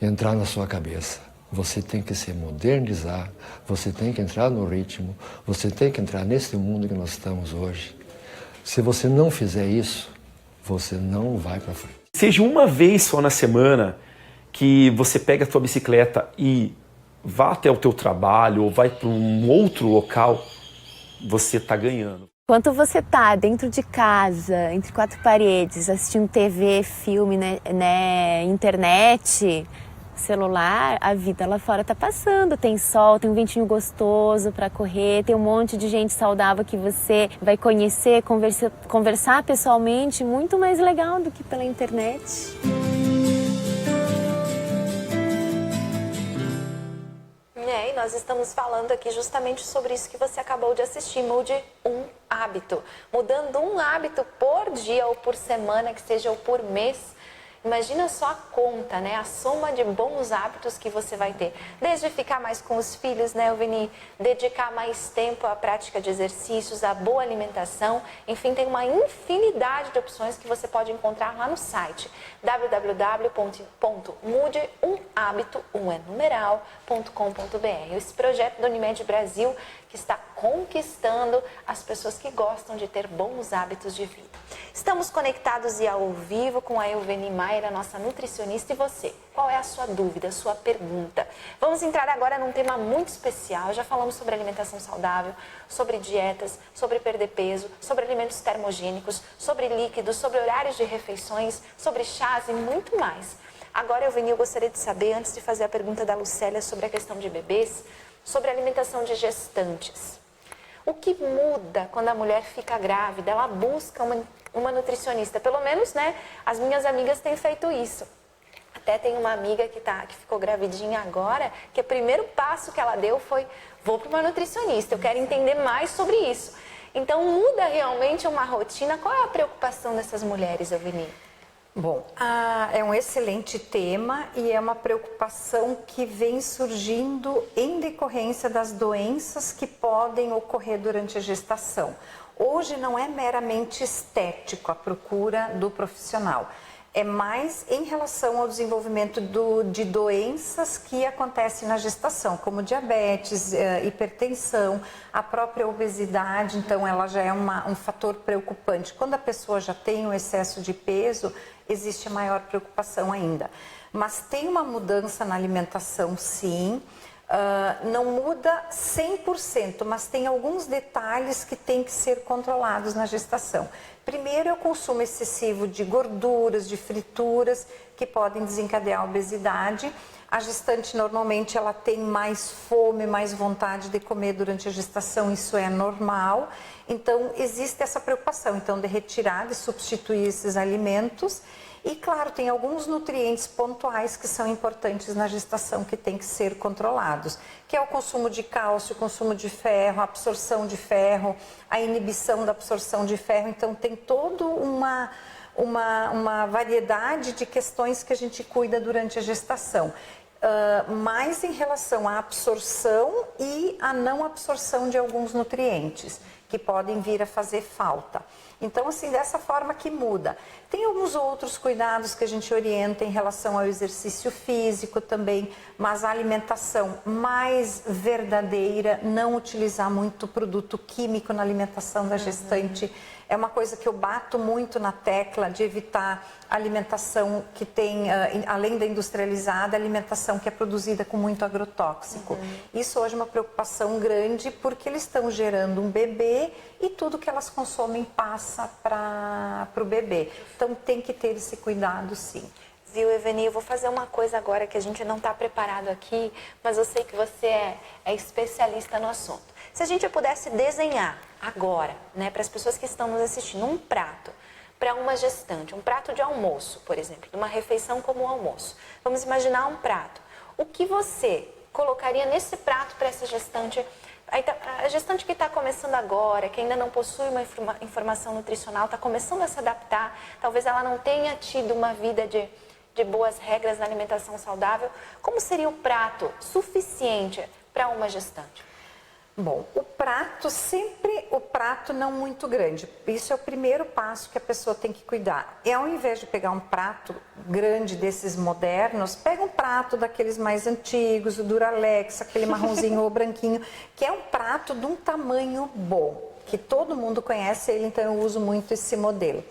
entrar na sua cabeça. Você tem que se modernizar, você tem que entrar no ritmo, você tem que entrar nesse mundo que nós estamos hoje. Se você não fizer isso, você não vai para frente. Seja uma vez só na semana que você pega a tua bicicleta e vá até o teu trabalho ou vai para um outro local, você está ganhando. Enquanto você está dentro de casa, entre quatro paredes, assistindo TV, filme, internet, celular, a vida lá fora tá passando. Tem sol, tem um ventinho gostoso para correr, tem um monte de gente saudável que você vai conhecer, conversar pessoalmente, muito mais legal do que pela internet. E nós estamos falando aqui justamente sobre isso que você acabou de assistir. Mude um hábito. Mudando um hábito por dia ou por semana, que seja ou por mês. Imagina só a conta, né? A soma de bons hábitos que você vai ter. Desde ficar mais com os filhos, né, Elveni? Dedicar mais tempo à prática de exercícios, à boa alimentação. Enfim, tem uma infinidade de opções que você pode encontrar lá no site www.mudeumhabito.com.br. Esse projeto do Unimed Brasil que está conquistando as pessoas que gostam de ter bons hábitos de vida. Estamos conectados e ao vivo com a Elveni Maier, a nossa nutricionista. E você? Qual é a sua dúvida, a sua pergunta? Vamos entrar agora num tema muito especial. Já falamos sobre alimentação saudável, sobre dietas, sobre perder peso, sobre alimentos termogênicos, sobre líquidos, sobre horários de refeições, sobre chás e muito mais. Agora, Elveni, eu gostaria de saber, antes de fazer a pergunta da Lucélia sobre a questão de bebês, sobre a alimentação de gestantes. O que muda quando a mulher fica grávida? Ela busca uma nutricionista. Pelo menos, né, as minhas amigas têm feito isso. Até tem uma amiga que ficou gravidinha agora, que o primeiro passo que ela deu foi: vou para uma nutricionista, eu quero entender mais sobre isso. Então, muda realmente uma rotina. Qual é a preocupação dessas mulheres, Elveni? Bom, é um excelente tema e é uma preocupação que vem surgindo em decorrência das doenças que podem ocorrer durante a gestação. Hoje não é meramente estético a procura do profissional, é mais em relação ao desenvolvimento de doenças que acontecem na gestação, como diabetes, hipertensão, a própria obesidade. Então ela já é um fator preocupante. Quando a pessoa já tem um excesso de peso, existe a maior preocupação ainda. Mas tem uma mudança na alimentação, sim. Não muda 100%, mas tem alguns detalhes que têm que ser controlados na gestação. Primeiro é o consumo excessivo de gorduras, de frituras, que podem desencadear a obesidade. A gestante normalmente ela tem mais fome, mais vontade de comer durante a gestação, isso é normal. Então existe essa preocupação de retirar, de substituir esses alimentos. E claro, tem alguns nutrientes pontuais que são importantes na gestação que tem que ser controlados, que é o consumo de cálcio, o consumo de ferro, a absorção de ferro, a inibição da absorção de ferro. Então tem toda uma variedade de questões que a gente cuida durante a gestação. Mais em relação à absorção e à não absorção de alguns nutrientes que podem vir a fazer falta. Então, assim, dessa forma que muda. Tem alguns outros cuidados que a gente orienta em relação ao exercício físico também, mas a alimentação mais verdadeira, não utilizar muito produto químico na alimentação da gestante. É uma coisa que eu bato muito na tecla de evitar alimentação que tem, além da industrializada, alimentação que é produzida com muito agrotóxico. Isso hoje é uma preocupação grande porque eles estão gerando um bebê e tudo que elas consomem passa para o bebê. Então tem que ter esse cuidado, sim. Viu, Eveni? Eu vou fazer uma coisa agora que a gente não está preparado aqui, mas eu sei que você é especialista no assunto. Se a gente pudesse desenhar agora, né, para as pessoas que estão nos assistindo, um prato para uma gestante, um prato de almoço, por exemplo, uma refeição como o almoço. Vamos imaginar um prato. O que você colocaria nesse prato para essa gestante? A gestante que está começando agora, que ainda não possui uma informação nutricional, está começando a se adaptar, talvez ela não tenha tido uma vida de boas regras na alimentação saudável. Como seria o prato suficiente para uma gestante? Bom, o prato não muito grande. Isso é o primeiro passo que a pessoa tem que cuidar. E ao invés de pegar um prato grande desses modernos, pega um prato daqueles mais antigos, o Duralex, aquele marronzinho ou branquinho, que é um prato de um tamanho bom, que todo mundo conhece ele, então eu uso muito esse modelo.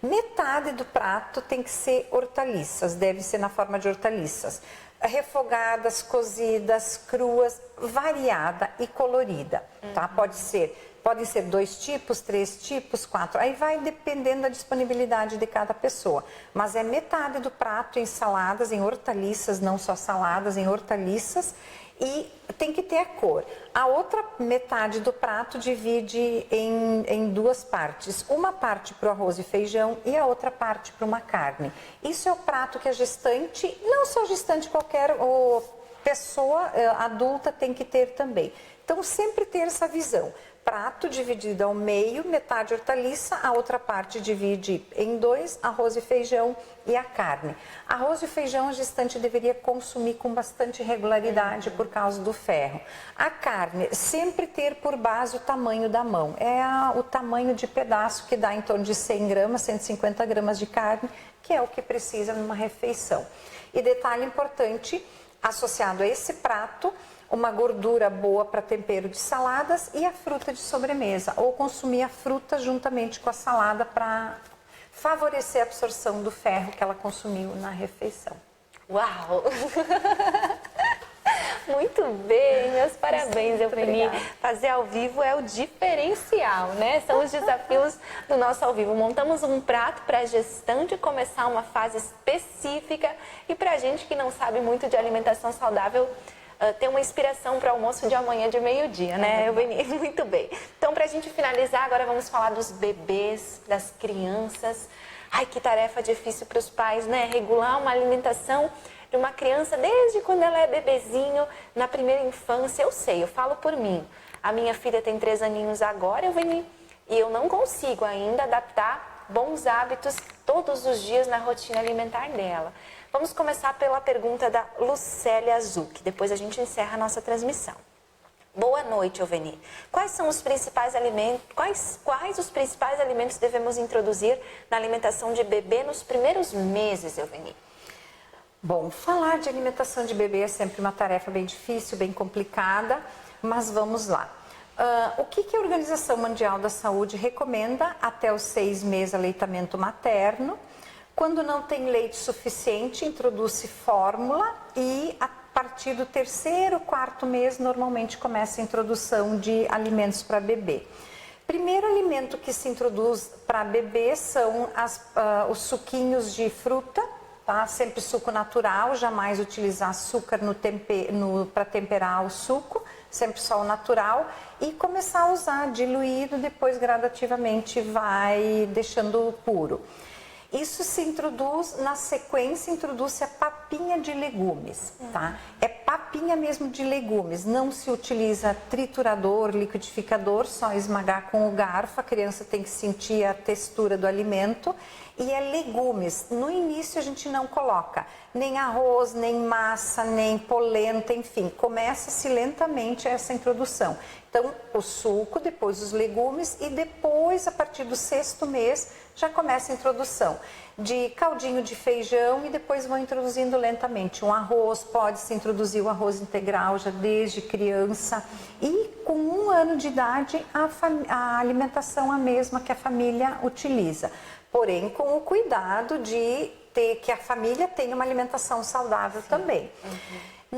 Metade do prato tem que ser hortaliças, deve ser na forma de hortaliças. Refogadas, cozidas, cruas, variada e colorida, tá? Podem ser 2 tipos, 3 tipos, 4, aí vai dependendo da disponibilidade de cada pessoa. Mas é metade do prato em saladas, em hortaliças, não só saladas, em hortaliças, e tem que ter a cor. A outra metade do prato divide em 2 partes. Uma parte para o arroz e feijão e a outra parte para uma carne. Isso é o prato que a gestante, não só gestante, qualquer pessoa adulta tem que ter também. Então, sempre ter essa visão. Prato dividido ao meio, metade hortaliça, a outra parte divide em 2, arroz e feijão e a carne. Arroz e feijão a gestante deveria consumir com bastante regularidade por causa do ferro. A carne, sempre ter por base o tamanho da mão. O tamanho de pedaço que dá em torno de 100 gramas, 150 gramas de carne, que é o que precisa numa refeição. E detalhe importante, associado a esse prato, uma gordura boa para tempero de saladas e a fruta de sobremesa, ou consumir a fruta juntamente com a salada para favorecer a absorção do ferro que ela consumiu na refeição. Uau! Muito bem, meus parabéns, Eveni. Fazer ao vivo é o diferencial, né? São os desafios do nosso ao vivo. Montamos um prato para a gestante começar uma fase específica e para a gente que não sabe muito de alimentação saudável, ter uma inspiração para o almoço de amanhã de meio-dia, né, Eveni? Muito bem. Então, para a gente finalizar, agora vamos falar dos bebês, das crianças. Ai, que tarefa difícil para os pais, né? Regular uma alimentação de uma criança desde quando ela é bebezinho, na primeira infância. Eu sei, eu falo por mim. A minha filha tem 3 aninhos agora, Eveni, e eu não consigo ainda adaptar bons hábitos todos os dias na rotina alimentar dela. Vamos começar pela pergunta da Lucélia Zuc, depois a gente encerra a nossa transmissão. Boa noite, Eveni. Quais são os principais alimentos, quais os principais alimentos devemos introduzir na alimentação de bebê nos primeiros meses, Eveni? Bom, falar de alimentação de bebê é sempre uma tarefa bem difícil, bem complicada, mas vamos lá. O que a Organização Mundial da Saúde recomenda? Até os 6 meses aleitamento materno. Quando não tem leite suficiente, introduz-se fórmula e a partir do 3º, 4º mês, normalmente começa a introdução de alimentos para bebê. Primeiro alimento que se introduz para bebê são os suquinhos de fruta, tá? Sempre suco natural, jamais utilizar açúcar para temperar o suco, sempre só o natural, e começar a usar diluído, depois gradativamente vai deixando puro. Isso se introduz, na sequência, introduz-se a papinha de legumes, tá? É papinha mesmo de legumes, não se utiliza triturador, liquidificador, só esmagar com o garfo, a criança tem que sentir a textura do alimento. E é legumes, no início a gente não coloca nem arroz, nem massa, nem polenta, enfim, começa-se lentamente essa introdução. Então, o suco, depois os legumes e depois, a partir do 6º mês, já começa a introdução de caldinho de feijão e depois vão introduzindo lentamente. Um arroz, pode-se introduzir o arroz integral já desde criança e com 1 ano de idade a alimentação a mesma que a família utiliza. Porém, com o cuidado de ter que a família tenha uma alimentação saudável também.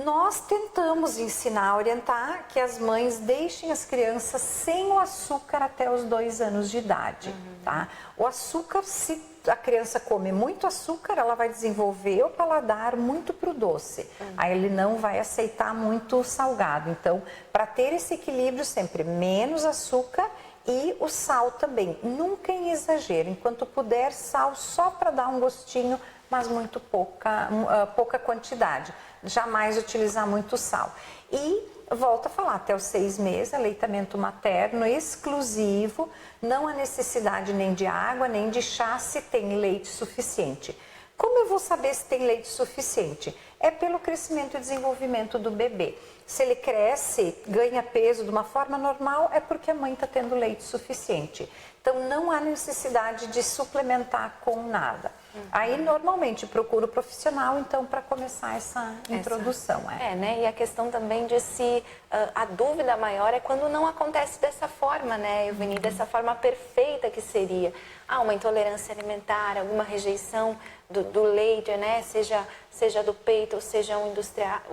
Nós tentamos ensinar, orientar que as mães deixem as crianças sem o açúcar até os 2 anos de idade, tá? O açúcar, se a criança come muito açúcar, ela vai desenvolver o paladar muito pro doce. Aí ele não vai aceitar muito salgado. Então, para ter esse equilíbrio sempre, menos açúcar e o sal também. Nunca em exagero. Enquanto puder, sal só para dar um gostinho, mas muito pouca quantidade. Jamais utilizar muito sal. E volto a falar, até os 6 meses, aleitamento materno exclusivo, não há necessidade nem de água, nem de chá, se tem leite suficiente. Como eu vou saber se tem leite suficiente? É pelo crescimento e desenvolvimento do bebê. Se ele cresce, ganha peso de uma forma normal, é porque a mãe está tendo leite suficiente. Então, não há necessidade de suplementar com nada. Aí, normalmente, procuro o profissional, então, para começar essa introdução. Né? E a questão também de se a dúvida maior é quando não acontece dessa forma, né, Elveni? Dessa forma perfeita que seria. Uma intolerância alimentar, alguma rejeição do leite, né? Seja do peito ou seja um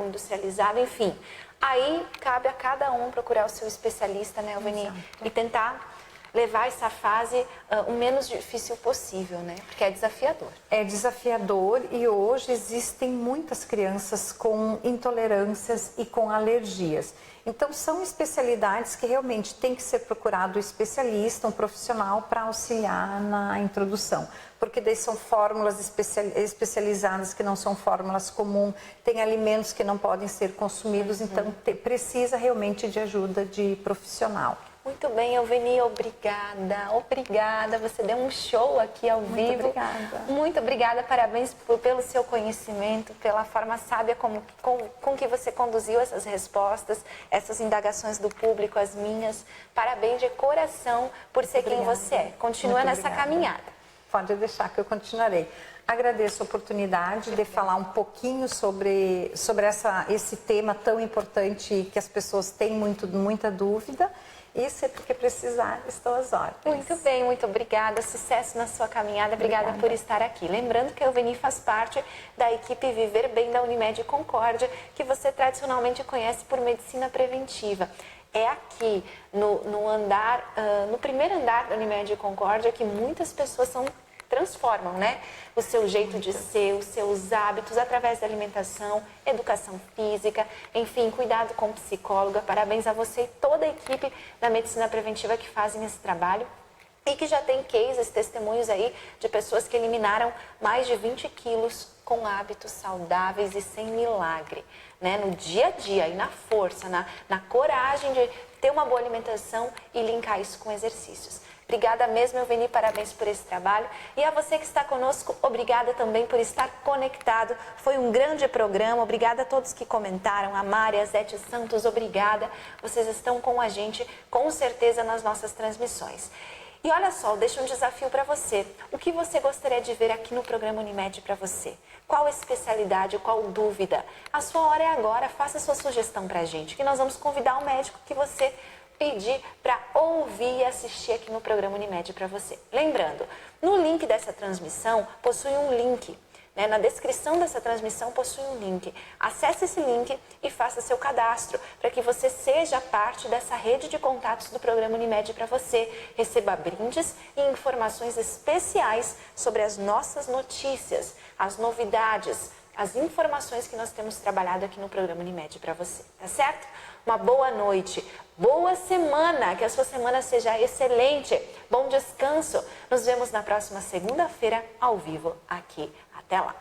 industrializado, enfim. Aí, cabe a cada um procurar o seu especialista, né, Elveni? E tentar levar essa fase o menos difícil possível, né? Porque é desafiador. É desafiador e hoje existem muitas crianças com intolerâncias e com alergias. Então, são especialidades que realmente tem que ser procurado um especialista, um profissional para auxiliar na introdução. Porque daí são fórmulas especializadas que não são fórmulas comuns, tem alimentos que não podem ser consumidos, então precisa realmente de ajuda de profissional. Muito bem, Elveni, obrigada. Você deu um show aqui ao vivo. Muito obrigada, parabéns pelo seu conhecimento, pela forma sábia com que você conduziu essas respostas, essas indagações do público, as minhas. Parabéns de coração por ser quem você é. Continua nessa caminhada. Pode deixar que eu continuarei. Agradeço a oportunidade de falar um pouquinho sobre esse tema tão importante que as pessoas têm muita dúvida. E sempre que precisar, estou às ordens. Muito bem, muito obrigada. Sucesso na sua caminhada. Obrigada por estar aqui. Lembrando que a Elveni faz parte da equipe Viver Bem da Unimed Concórdia, que você tradicionalmente conhece por medicina preventiva. É aqui, no primeiro andar da Unimed Concórdia, que muitas pessoas transformam, né? O seu jeito de ser, os seus hábitos através da alimentação, educação física, enfim, cuidado com psicóloga. Parabéns a você e toda a equipe da medicina preventiva que fazem esse trabalho e que já tem cases, testemunhos aí de pessoas que eliminaram mais de 20 quilos com hábitos saudáveis e sem milagre, né? No dia a dia e na força, na coragem de ter uma boa alimentação e linkar isso com exercícios. Obrigada mesmo, Elveni, parabéns por esse trabalho. E a você que está conosco, obrigada também por estar conectado. Foi um grande programa, obrigada a todos que comentaram. A Mari, a Zete Santos, obrigada. Vocês estão com a gente, com certeza, nas nossas transmissões. E olha só, deixo um desafio para você. O que você gostaria de ver aqui no programa Unimed para você? Qual especialidade, qual dúvida? A sua hora é agora, faça sua sugestão para a gente, que nós vamos convidar o médico que você pedir para ouvir e assistir aqui no programa Unimed para você. Lembrando, no link dessa transmissão possui um link, né? Na descrição dessa transmissão possui um link. Acesse esse link e faça seu cadastro para que você seja parte dessa rede de contatos do programa Unimed para você. Receba brindes e informações especiais sobre as nossas notícias, as novidades, as informações que nós temos trabalhado aqui no programa Unimed para você, tá certo? Uma boa noite, boa semana, que a sua semana seja excelente, bom descanso. Nos vemos na próxima segunda-feira ao vivo aqui. Até lá!